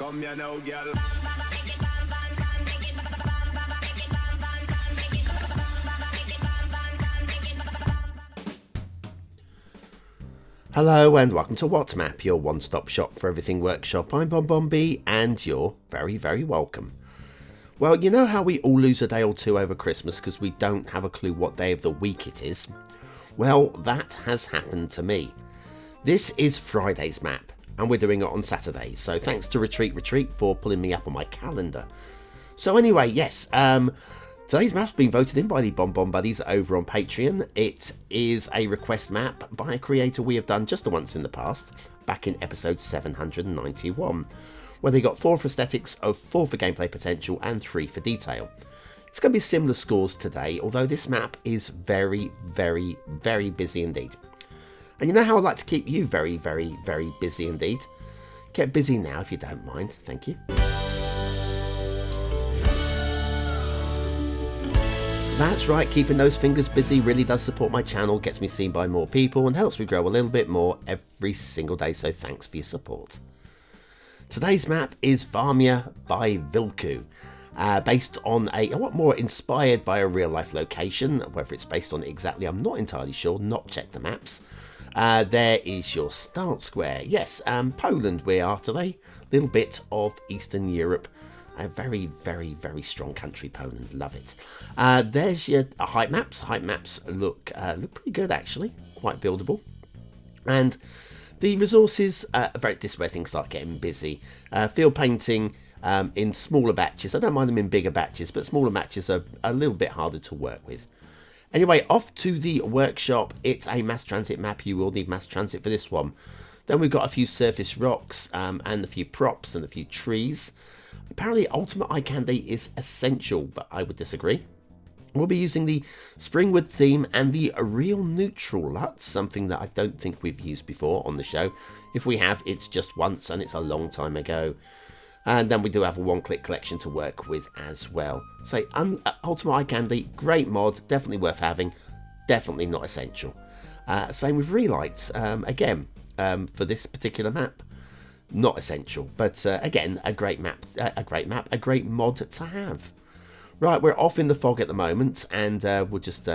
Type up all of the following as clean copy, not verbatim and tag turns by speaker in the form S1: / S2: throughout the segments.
S1: Come here now, girl.
S2: Hello and welcome to WhatMap, your one-stop shop for everything workshop. I'm BonBonB and you're very, very welcome. Well, you know how we all lose a day or two over Christmas because we don't have a clue what day of the week it is? Well, that has happened to me. This is Friday's map and we're doing it on Saturday, so thanks to Retreat for pulling me up on my calendar. So anyway, yes, today's map's been voted in by the BonBon Buddies over on Patreon. It is a request map by a creator we have done just the once in the past, back in episode 791, where they got 4 for aesthetics, 4 for gameplay potential, and 3 for detail. It's going to be similar scores today, although this map is very, very, very busy indeed. And you know how I'd like to keep you very, very, very busy indeed? Get busy now if you don't mind, thank you. That's right, keeping those fingers busy really does support my channel, gets me seen by more people and helps me grow a little bit more every single day, so thanks for your support. Today's map is Varmya by vvilku, based on inspired by a real life location. Whether it's based on it exactly, I'm not entirely sure, not checked the maps. There is your start square. Yes, Poland we are today, little bit of Eastern Europe. A very, very, very strong country, Poland. Love it. There's your height maps. Height maps look pretty good, actually. Quite buildable. And the resources, this is where things start getting busy. Field painting in smaller batches. I don't mind them in bigger batches, but smaller batches are a little bit harder to work with. Anyway, off to the workshop. It's a mass transit map. You will need mass transit for this one. Then we've got a few surface rocks and a few props and a few trees. Apparently ultimate eye candy is essential, but I would disagree. We'll be using the Springwood theme and the real neutral LUTs, something that I don't think we've used before on the show. If we have, it's just once and it's a long time ago. And then we do have a one-click collection to work with as well. So ultimate eye candy, great mod, definitely worth having, definitely not essential. Same with relights, again, for this particular map. Not essential, but again, a great map, a great mod to have. Right, we're off in the fog at the moment, and we'll just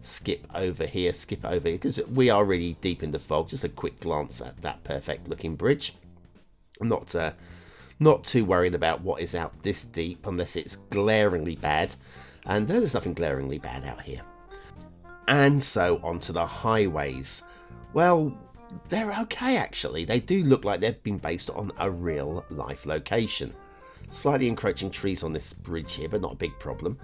S2: skip over here, because we are really deep in the fog. Just a quick glance at that perfect-looking bridge. I'm not too worried about what is out this deep, unless it's glaringly bad, and there's nothing glaringly bad out here. And so, onto the highways. Well, they're okay actually. They do look like they've been based on a real life location. Slightly encroaching trees on this bridge here, but not a big problem.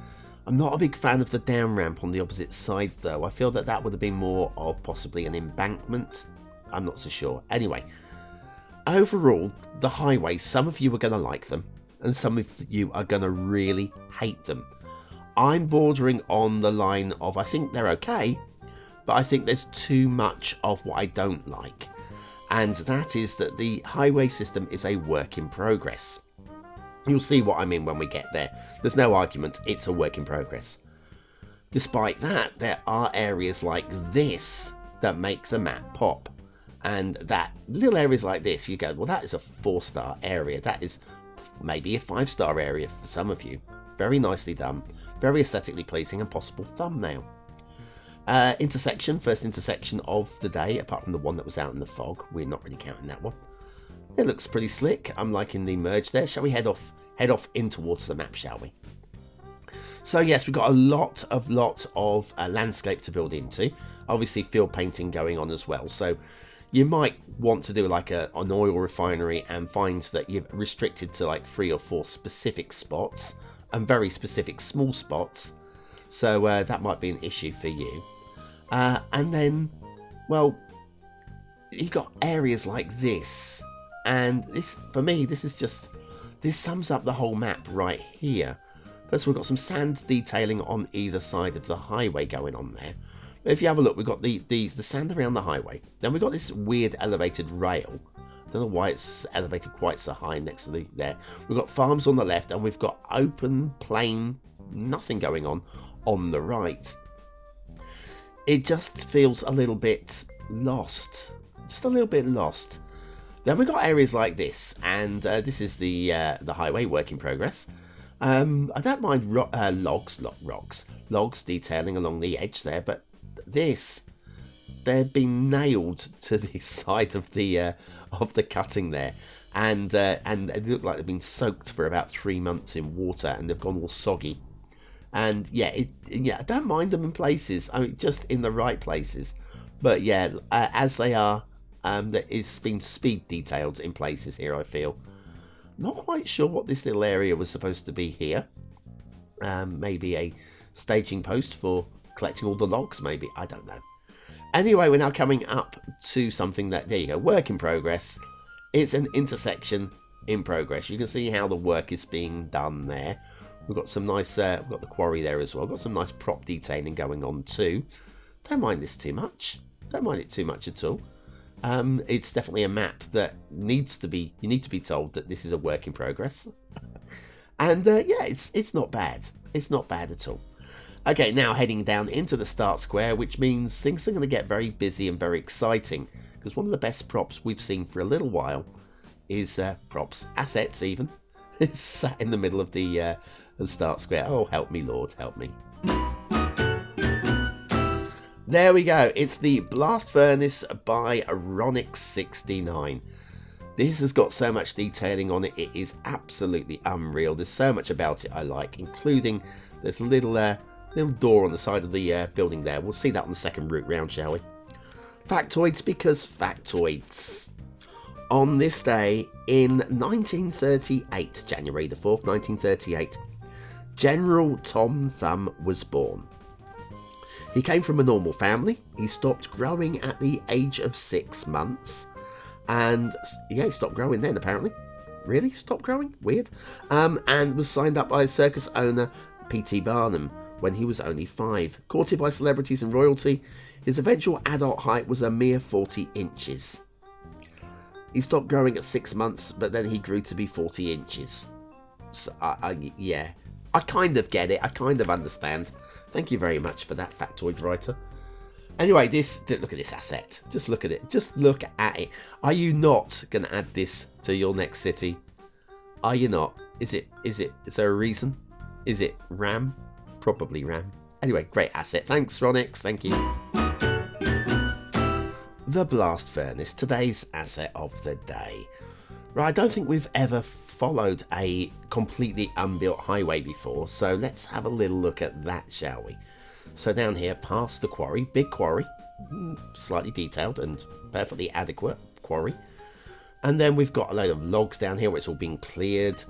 S2: I'm not a big fan of the down ramp on the opposite side though. I feel that would have been more of possibly an embankment. I'm not so sure. Anyway, overall, the highways, some of you are going to like them and some of you are going to really hate them. I'm bordering on the line of I think they're okay, but I think there's too much of what I don't like, and that is that the highway system is a work in progress. You'll see what I mean when we get there. There's no argument, it's a work in progress. Despite that, there are areas like this that make the map pop, and that little areas like this, you go, well, that is a 4-star area, that is maybe a 5-star area for some of you. Very nicely done, very aesthetically pleasing and possible thumbnail. Intersection, first intersection of the day, apart from the one that was out in the fog. We're not really counting that one. It looks pretty slick. I'm liking the merge there. Shall we head off in towards the map, shall we? So yes, we've got a lot of landscape to build into. Obviously field painting going on as well. So you might want to do like an oil refinery and find that you're restricted to like 3 or 4 specific spots and very specific small spots. So that might be an issue for you. And then, well, you've got areas like this. And this, for me, this sums up the whole map right here. First, we've got some sand detailing on either side of the highway going on there. But if you have a look, we've got the sand around the highway. Then we've got this weird elevated rail. I don't know why it's elevated quite so high next to there. We've got farms on the left, and we've got open, plain, nothing going on the right. It just feels a little bit lost. Just a little bit lost. Then we've got areas like this, and this is the highway work in progress. I don't mind logs detailing along the edge there, but they've been nailed to the side of the cutting there, and they look like they've been soaked for about 3 months in water, and they've gone all soggy. And I don't mind them in places. I mean, just in the right places. But yeah, as they are, it's been speed detailed in places here, I feel. Not quite sure what this little area was supposed to be here. Maybe a staging post for collecting all the logs, maybe. I don't know. Anyway, we're now coming up to something that, there you go, work in progress. It's an intersection in progress. You can see how the work is being done there. We've got some nice, we've got the quarry there as well. We've got some nice prop detailing going on too. Don't mind this too much. Don't mind it too much at all. It's definitely a map that you need to be told that this is a work in progress. And it's not bad. It's not bad at all. Okay, now heading down into the start square, which means things are going to get very busy and very exciting, because one of the best props we've seen for a little while is assets even, is sat in the middle of the start square. Oh, help me, Lord, help me. There we go. It's the Blast Furnace by Ronix69. This has got so much detailing on it. It is absolutely unreal. There's so much about it I like, including this little door on the side of the building there. We'll see that on the second route round, shall we? Factoids because factoids. On this day in 1938, January the 4th, 1938, General Tom Thumb was born. He came from a normal family. He stopped growing at the age of 6 months. And yeah, he stopped growing then, apparently. Really? Stopped growing? Weird. And was signed up by circus owner P.T. Barnum when he was only 5. Courted by celebrities and royalty, his eventual adult height was a mere 40 inches. He stopped growing at 6 months, but then he grew to be 40 inches. So, yeah. I kind of get it. I kind of understand. Thank you very much for that, factoid writer. Anyway, look at this asset. Just look at it. Just look at it. Are you not going to add this to your next city? Are you not? Is there a reason? Is it RAM? Probably RAM. Anyway, great asset. Thanks, Ronix. Thank you. The Blast Furnace, today's asset of the day. Right, I don't think we've ever followed a completely unbuilt highway before, so let's have a little look at that, shall we? So down here, past the quarry, big quarry, slightly detailed and perfectly adequate quarry. And then we've got a load of logs down here where it's all been cleared.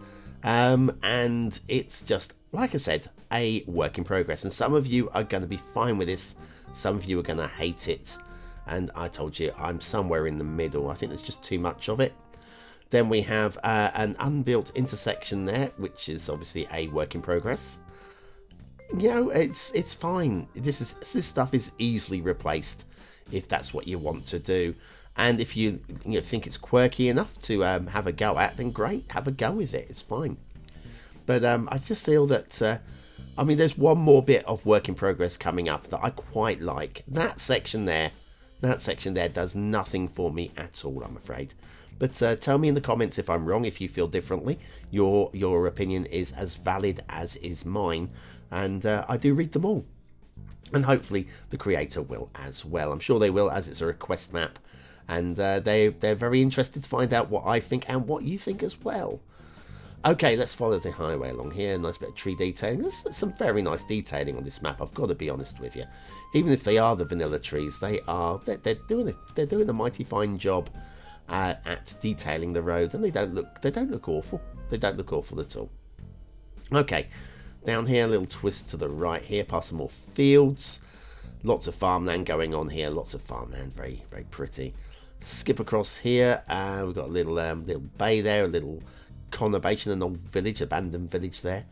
S2: And it's just, like I said, a work in progress. And some of you are going to be fine with this. Some of you are going to hate it. And I told you, I'm somewhere in the middle. I think there's just too much of it. Then we have an unbuilt intersection there, which is obviously a work in progress. You know, it's fine. This stuff is easily replaced if that's what you want to do. And if you think it's quirky enough to have a go at, then great, have a go with it. It's fine. But I just feel that I mean, there's one more bit of work in progress coming up that I quite like. That section there does nothing for me at all, I'm afraid. But tell me in the comments if I'm wrong, if you feel differently. Your opinion is as valid as is mine, and I do read them all. And hopefully the creator will as well. I'm sure they will, as it's a request map, and they're very interested to find out what I think and what you think as well. Okay, let's follow the highway along here. Nice bit of tree detailing. There's some very nice detailing on this map, I've got to be honest with you. Even if they are the vanilla trees, they're doing a mighty fine job at detailing the road, and they don't look awful. They don't look awful at all. Okay, down here, a little twist to the right here, past some more fields. Lots of farmland going on here. Lots of farmland, very very pretty. Skip across here. We've got a little bay there, a little conurbation, an old village, abandoned village there.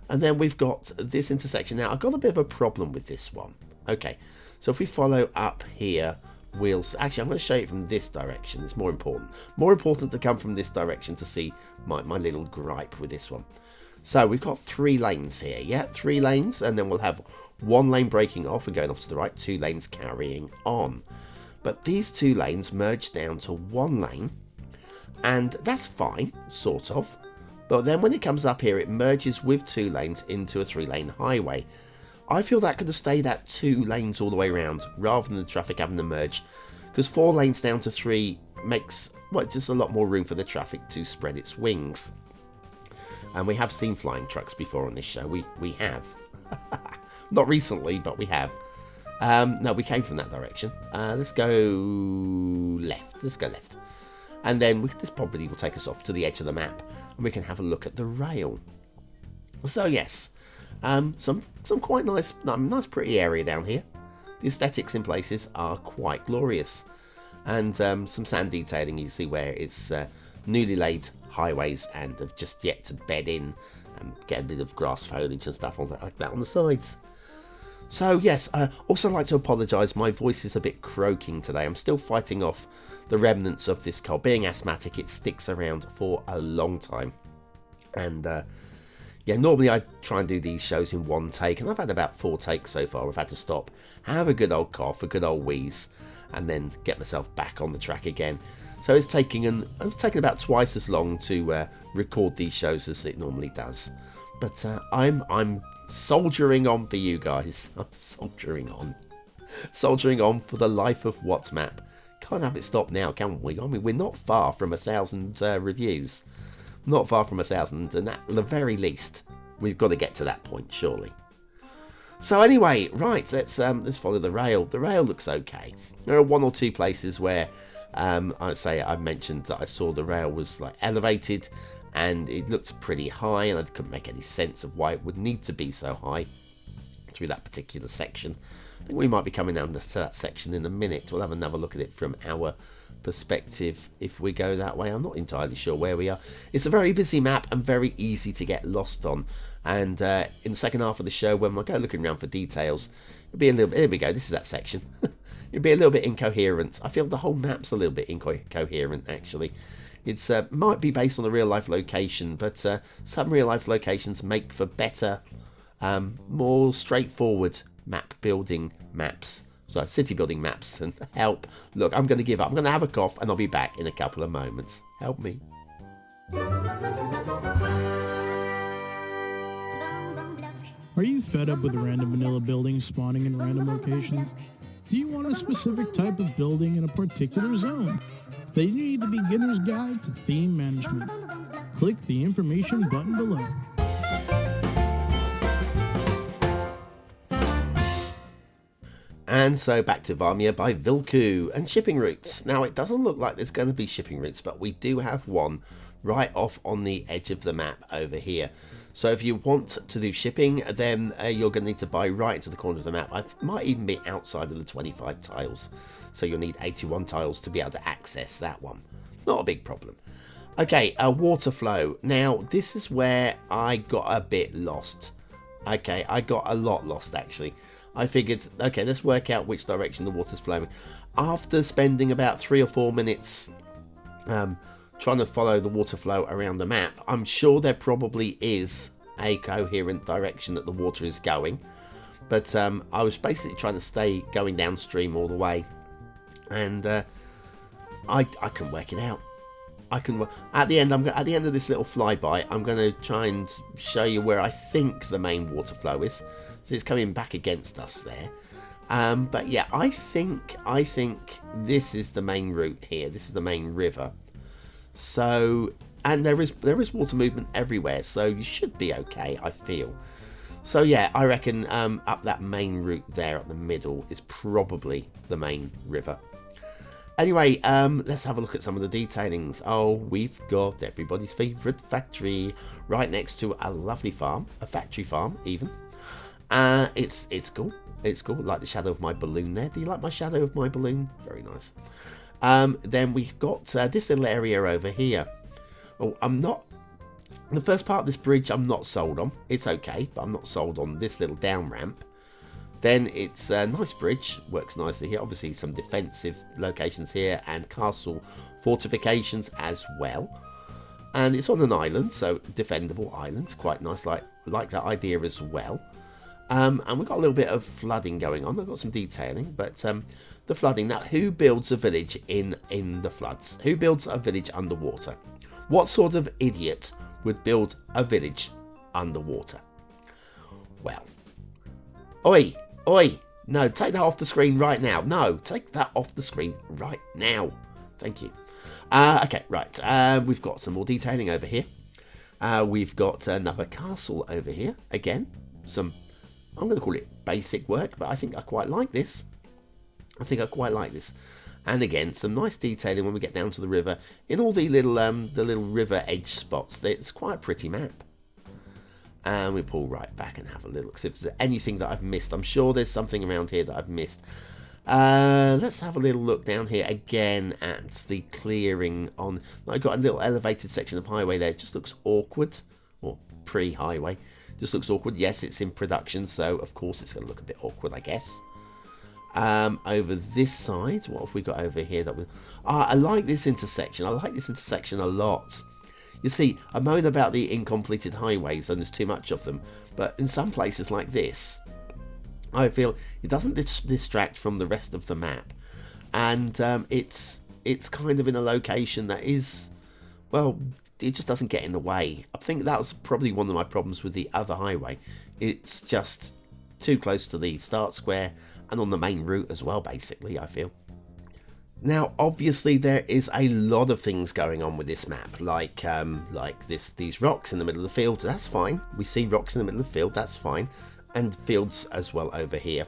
S2: And then we've got this intersection. Now, I've got a bit of a problem with this one. Okay, so if we follow up here, actually, I'm going to show you from this direction. It's more important to come from this direction to see my little gripe with this one. So we've got 3 lanes here. Yeah, 3 lanes, and then we'll have 1 lane breaking off and going off to the right, 2 lanes carrying on. But these 2 lanes merge down to 1 lane, And that's fine, sort of. But then when it comes up here, it merges with 2 lanes into a 3-lane highway. I feel that could have stayed at 2 lanes all the way around, rather than the traffic having to merge. Because 4 lanes down to 3 makes, well, just a lot more room for the traffic to spread its wings. And we have seen flying trucks before on this show. We have. Not recently, but we have. No, we came from that direction. Let's go left. Let's go left. And then this probably will take us off to the edge of the map. And we can have a look at the rail. So yes, some quite nice pretty area down here. The aesthetics in places are quite glorious. And some sand detailing, you see where it's newly laid highways and have just yet to bed in and get a bit of grass foliage and stuff like that on the sides. So yes, I also like to apologise, my voice is a bit croaking today. I'm still fighting off the remnants of this cold. Being asthmatic, it sticks around for a long time. And yeah, normally I try and do these shows in 1 take, and I've had about 4 takes so far. I've had to stop, have a good old cough, a good old wheeze, and then get myself back on the track again. So it's taking about twice as long to record these shows as it normally does. But I'm soldiering on for you guys. I'm soldiering on for the life of What's Map. Can't have it stop now, can we? I mean, we're not far from 1,000 reviews. Not far from 1,000, and at the very least, we've got to get to that point, surely. So anyway, right, let's follow the rail. The rail looks okay. There are 1 or 2 places where I mentioned that I saw the rail was like elevated, and it looked pretty high, and I couldn't make any sense of why it would need to be so high through that particular section. I think we might be coming down to that section in a minute. We'll have another look at it from our perspective if we go that way. I'm not entirely sure where we are. It's a very busy map and very easy to get lost on. And in the second half of the show, when I go looking around for details, it'll be a little bit. Here we go. This is that section. It'll be a little bit incoherent. I feel the whole map's a little bit incoherent, actually. It's might be based on a real life location, but some real life locations make for better, more straightforward map building maps. So city building maps. And help. Look, I'm going to give up. I'm going to have a cough, and I'll be back in a couple of moments. Help me.
S1: Are you fed up with random vanilla buildings spawning in random locations? Do you want a specific type of building in a particular zone? Then you need the beginner's guide to theme management. Click the information button below.
S2: And so back to Varmya by vvilku and shipping routes. Now it doesn't look like there's going to be shipping routes, but we do have one right off on the edge of the map over here. So if you want to do shipping, then you're going to need to buy right into the corner of the map. It might even be outside of the 25 tiles. So you'll need 81 tiles to be able to access that one. Not a big problem. Okay, a water flow. Now, this is where I got a bit lost. Okay, I got a lot lost, actually. I figured, okay, let's work out which direction the water's flowing. After spending about 3 or 4 minutes trying to follow the water flow around the map, I'm sure there probably is a coherent direction that the water is going. But I was basically trying to stay going downstream all the way. And I couldn't work it out. At the end of this little flyby, I'm going to try and show you where I think the main water flow is. So it's coming back against us there. But yeah, I think this is the main route here. This is the main river. So, and there is water movement everywhere, so you should be okay, I feel. So yeah, I reckon up that main route there at the middle is probably the main river. Anyway, let's have a look at some of the detailings. Oh, we've got everybody's favourite factory right next to a lovely farm, a factory farm even. It's cool. It's cool. Like the shadow of my balloon there. Do you like my shadow of my balloon? Very nice. Then we've got this little area over here. Oh, the first part of this bridge I'm not sold on. It's okay, but I'm not sold on this little down ramp. Then it's a nice bridge, works nicely here. Obviously some defensive locations here and castle fortifications as well. And it's on an island, so defendable island. Quite nice, like that idea as well. And we've got a little bit of flooding going on. I've got some detailing, but the flooding. Now, who builds a village in the floods? Who builds a village underwater? What sort of idiot would build a village underwater? Well, oi, oi, no, take that off the screen right now. No, take that off the screen right now. Thank you. Okay, right, we've got some more detailing over here. We've got another castle over here. Again, some, I'm going to call it basic work, but I think I quite like this. And again, some nice detailing when we get down to the river in all the little river edge spots. It's quite a pretty map. And we pull right back and have a little look. So if there's anything that I've missed, I'm sure there's something around here that I've missed. Let's have a little look down here again at the clearing on. I've got a little elevated section of highway there. It just looks awkward, or pre-highway. Just looks awkward. Yes, it's in production, so of course it's going to look a bit awkward, I guess. Over this side, what have we got over here? I like this intersection. I like this intersection a lot. You see, I moan about the incompleted highways and there's too much of them, but in some places like this, I feel it doesn't distract from the rest of the map, and it's kind of in a location that is, well, it just doesn't get in the way. I think that was probably one of my problems with the other highway. It's just too close to the start square and on the main route as well, basically, I feel. Now, obviously, there is a lot of things going on with this map, like these rocks in the middle of the field. That's fine. We see rocks in the middle of the field. That's fine. And fields as well over here.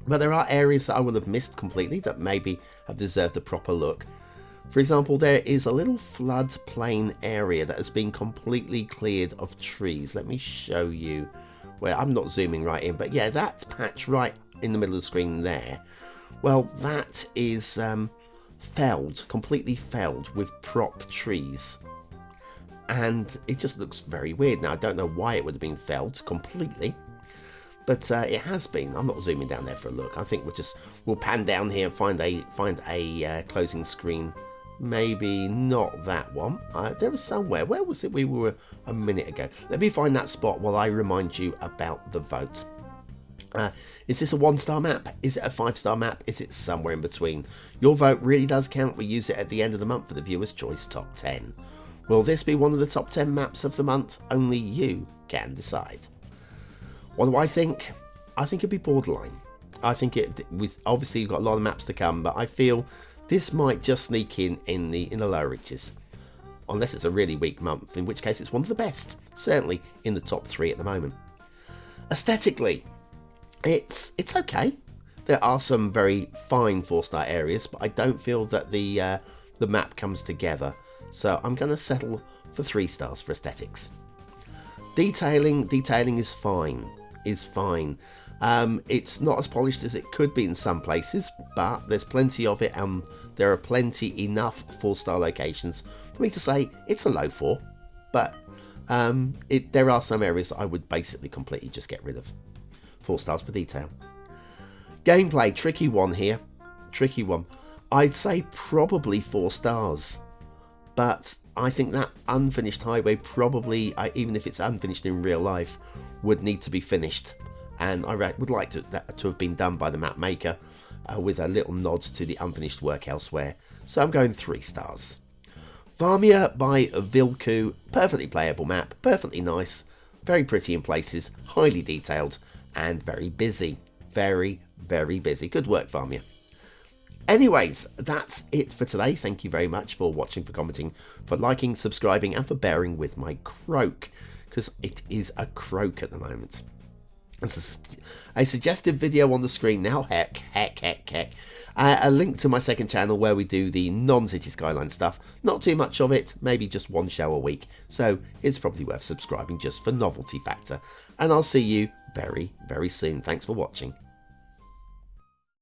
S2: But there are areas that I will have missed completely that maybe have deserved a proper look. For example, there is a little floodplain area that has been completely cleared of trees. Let me show you where. I'm not zooming right in, but yeah, that patch right in the middle of the screen there. Well, that is felled, completely felled with prop trees. And it just looks very weird. Now, I don't know why it would have been felled completely, but it has been. I'm not zooming down there for a look. I think we'll pan down here and find a closing screen. Maybe not that one. There was somewhere. Where was it we were a minute ago? Let me find that spot while I remind you about the vote. Is this a 1-star map? Is it a 5-star map? Is it somewhere in between? Your vote really does count. We use it at the end of the month for the Viewer's Choice Top 10. Will this be one of the top 10 maps of the month? Only you can decide. What do I think? I think it'd be borderline. I think obviously you've got a lot of maps to come, but I feel this might just sneak in the lower reaches. Unless it's a really weak month, in which case it's one of the best. Certainly in the top 3 at the moment. Aesthetically, it's okay. There are some very fine 4-star areas, but I don't feel that the map comes together. So I'm going to settle for 3 stars for aesthetics. Detailing is fine. It's not as polished as it could be in some places, but there's plenty of it, and there are enough 4-star locations for me to say it's a low 4. But there are some areas that I would basically completely just get rid of. 4 stars for detail. Gameplay, tricky one here. Tricky one. I'd say probably 4 stars. But I think that unfinished highway probably, even if it's unfinished in real life, would need to be finished. And I would like that to have been done by the map maker with a little nod to the unfinished work elsewhere. So I'm going 3 stars. Varmya by vvilku. Perfectly playable map. Perfectly nice. Very pretty in places. Highly detailed. And very busy. Very, very busy. Good work, Varmya. Anyways, that's it for today. Thank you very much for watching, for commenting, for liking, subscribing, and for bearing with my croak. Because it is a croak at the moment. There's a suggested video on the screen now. Heck. A link to my second channel where we do the non-Cities Skylines stuff. Not too much of it, maybe just 1 show a week. So it's probably worth subscribing just for novelty factor. And I'll see you very, very soon. Thanks for watching.